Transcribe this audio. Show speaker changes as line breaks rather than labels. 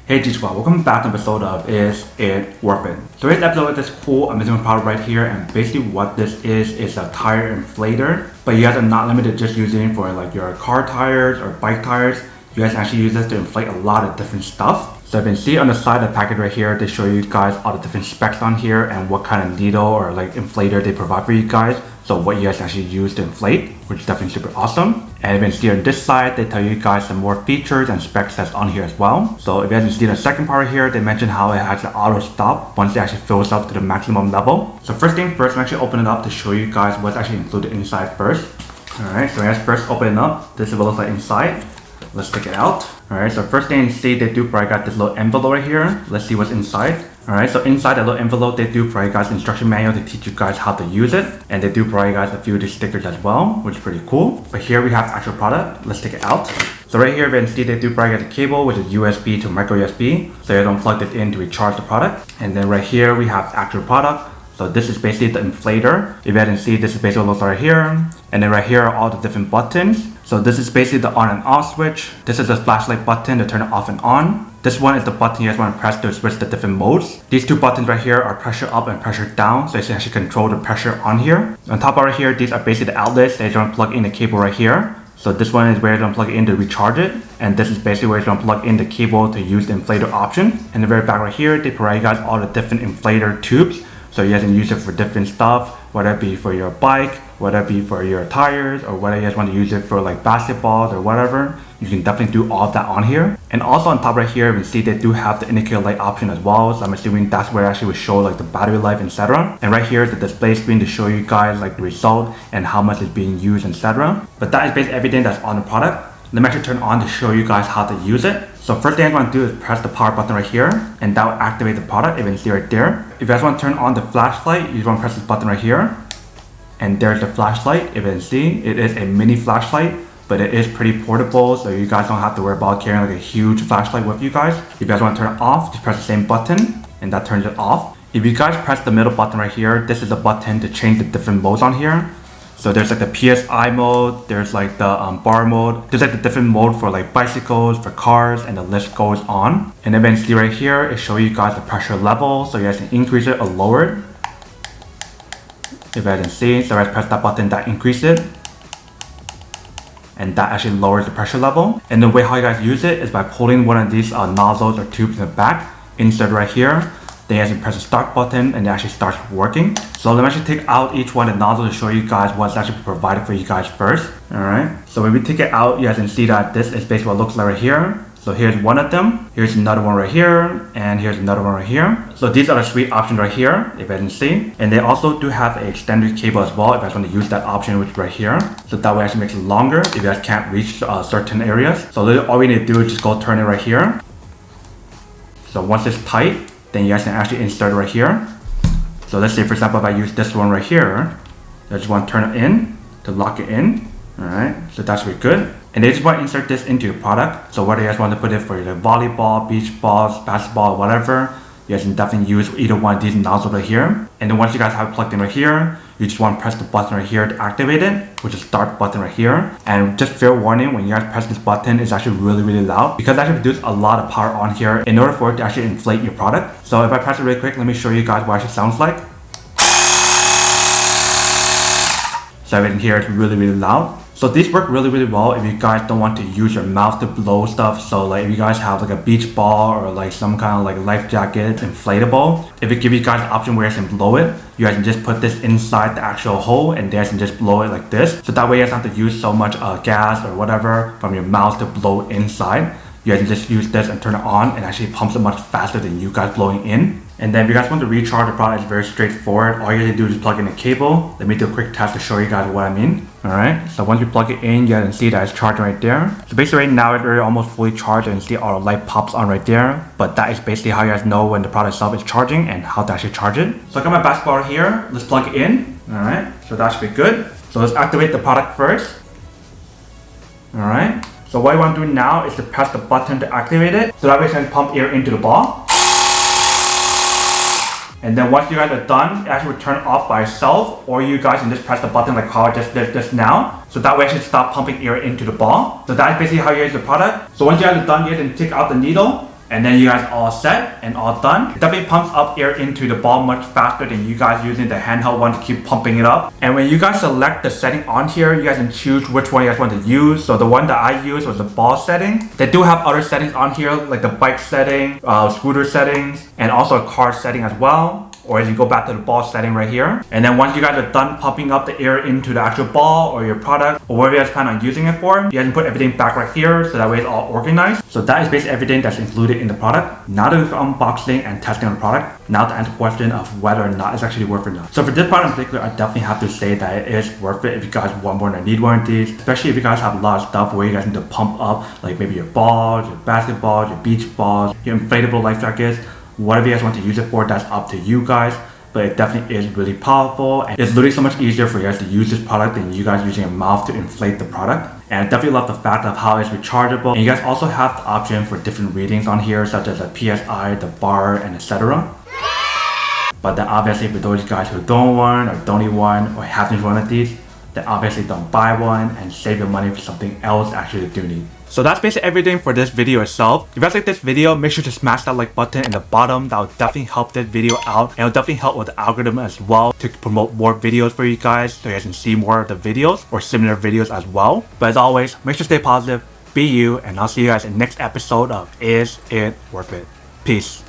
Hey G-Squad, welcome back to an episode of Is It Worth It? So today's episode is this cool amazing product right here, and basically what this is a tire inflator, but you guys are not limited to just using for like your car tires or bike tires. You guys actually use this to inflate a lot of different stuff. So you can see on the side of the package right here, they show you guys all the different specs on here and what kind of needle or like inflator they provide for you guys. So what you guys actually use to inflate, which is definitely super awesome. And you can see on this side, they tell you guys some more features and specs that's on here as well. So if you guys can see the second part here, they mention how it has an auto stop once it actually fills up to the maximum level. So first thing first, I'm actually open it up to show you guys what's actually included inside first. Alright, so let's first open it up. This is what it looks like inside. Let's take it out. Alright, so first thing you see, they do probably got this little envelope right here. Let's see what's inside. Alright, so inside that little envelope, they do provide guys instruction manual to teach you guys how to use it. And they do provide guys a few of these stickers as well, which is pretty cool. But here we have the actual product. Let's take it out. So right here, you can see they do provide guys a cable, which is USB to micro USB. So you don't plug it in to recharge the product. And then right here, we have the actual product. So this is basically the inflator. If you guys can see, this is basically what it looks like right here. And then right here are all the different buttons. So this is basically the on and off switch. This is the flashlight button to turn it off and on. This one is the button you guys want to press to switch the different modes. These two buttons right here are pressure up and pressure down. So you can actually control the pressure on here. On top of right here, these are basically the outlets that you want to plug in the cable right here. So this one is where you're going to plug it in to recharge it. And this is basically where you're going to plug in the cable to use the inflator option. And the very back right here, they provide you guys all the different inflator tubes. So you guys can use it for different stuff, whether it be for your bike, whether it be for your tires, or whether you guys want to use it for like basketballs or whatever. You can definitely do all of that on here. And also on top right here, you can see they do have the indicator light option as well. So I'm assuming that's where it actually would show like the battery life, etc. And right here is the display screen to show you guys like the result and how much is being used, etc. But that is basically everything that's on the product. Let me actually turn on to show you guys how to use it. So first thing I'm going to do is press the power button right here, and that will activate the product. You can see right there. If you guys want to turn on the flashlight, you just want to press this button right here. And there's the flashlight. If you can see, it is a mini flashlight, but it is pretty portable, so you guys don't have to worry about carrying like a huge flashlight with you guys. If you guys want to turn it off, just press the same button, and that turns it off. If you guys press the middle button right here, this is the button to change the different modes on here. So there's like the PSI mode, there's like the bar mode, there's like the different mode for like bicycles, for cars, and the list goes on. And then you can see right here, it shows you guys the pressure level, so you guys can increase it or lower it. If you guys can see, so I press that button, that increases it. And that actually lowers the pressure level. And the way how you guys use it is by pulling one of these nozzles or tubes in the back, insert right here. Then you guys can press the start button and it actually starts working. So let me actually take out each one of the nozzles to show you guys what's actually provided for you guys first. Alright, so when we take it out, you guys can see that this is basically what it looks like right here. So here's one of them, here's another one right here, and here's another one right here. So these are the sweet options right here, if you guys can see. And they also do have an extended cable as well, if you guys want to use that option, which is right here. So that way actually makes it longer if you guys can't reach certain areas. So all we need to do is just go turn it right here. So once it's tight, then you guys can actually insert it right here. So let's say for example, if I use this one right here, I just want to turn it in to lock it in. Alright, so that's really good. And they just want to insert this into your product. So whether you guys want to put it for your volleyball, beach balls, basketball, whatever, you guys can definitely use either one of these nozzles right here. And then once you guys have it plugged in right here, you just want to press the button right here to activate it, which is start button right here. And just fair warning, when you guys press this button, it's actually really, really loud because it actually produces a lot of power on here in order for it to actually inflate your product. So if I press it really quick, let me show you guys what it actually sounds like. So I can hear it's really, really loud. So these work really, really well if you guys don't want to use your mouth to blow stuff. So like if you guys have like a beach ball or like some kind of like life jacket, inflatable, if it gives you guys the option where you can blow it, you guys can just put this inside the actual hole and you guys can just blow it like this. So that way you guys don't have to use so much gas or whatever from your mouth to blow inside. You guys can just use this and turn it on and actually pumps it much faster than you guys blowing in. And then if you guys want to recharge the product, it's very straightforward. All you have to do is plug in a cable. Let me do a quick test to show you guys what I mean. Alright, so once you plug it in, you guys can see that it's charging right there. So basically right now it's already almost fully charged and you see all the light pops on right there. But that is basically how you guys know when the product itself is charging and how to actually charge it. So I got my basketball right here. Let's plug it in. Alright, so that should be good. So let's activate the product first. Alright, so what you want to do now is to press the button to activate it. So that way you can pump air into the ball. And then once you guys are done, it actually will turn off by itself, or you guys can just press the button like how I just did just now. So that way it should stop pumping air into the ball. So that's basically how you use the product. So once you guys are done, you guys can take out the needle And then you guys all set and all done. It definitely pumps up air into the ball much faster than you guys using the handheld one to keep pumping it up. And when you guys select the setting on here, you guys can choose which one you guys want to use. So the one that I used was the ball setting. They do have other settings on here like the bike setting, scooter settings, and also a car setting as well. Or as you go back to the ball setting right here. And then once you guys are done pumping up the air into the actual ball or your product or whatever you guys plan on using it for, you guys can put everything back right here so that way it's all organized. So that is basically everything that's included in the product. Now that we've unboxing and testing the product, now to answer the question of whether or not it's actually worth it or not. So for this product in particular, I definitely have to say that it is worth it if you guys want more than need one of these, especially if you guys have a lot of stuff where you guys need to pump up like maybe your balls, your basketballs, your beach balls, your inflatable life jackets, whatever you guys want to use it for, that's up to you guys. But it definitely is really powerful and it's literally so much easier for you guys to use this product than you guys using a mouth to inflate the product. And I definitely love the fact of how it's rechargeable. And you guys also have the option for different readings on here, such as the PSI, the bar, and etc. But then obviously for those guys who don't want or don't need one or have to use one of these, then obviously don't buy one and save your money for something else actually you do need. So that's basically everything for this video itself. If you guys like this video, make sure to smash that like button in the bottom. That will definitely help this video out and it will definitely help with the algorithm as well to promote more videos for you guys so you guys can see more of the videos or similar videos as well. But as always, make sure to stay positive, be you, and I'll see you guys in the next episode of Is It Worth It? Peace.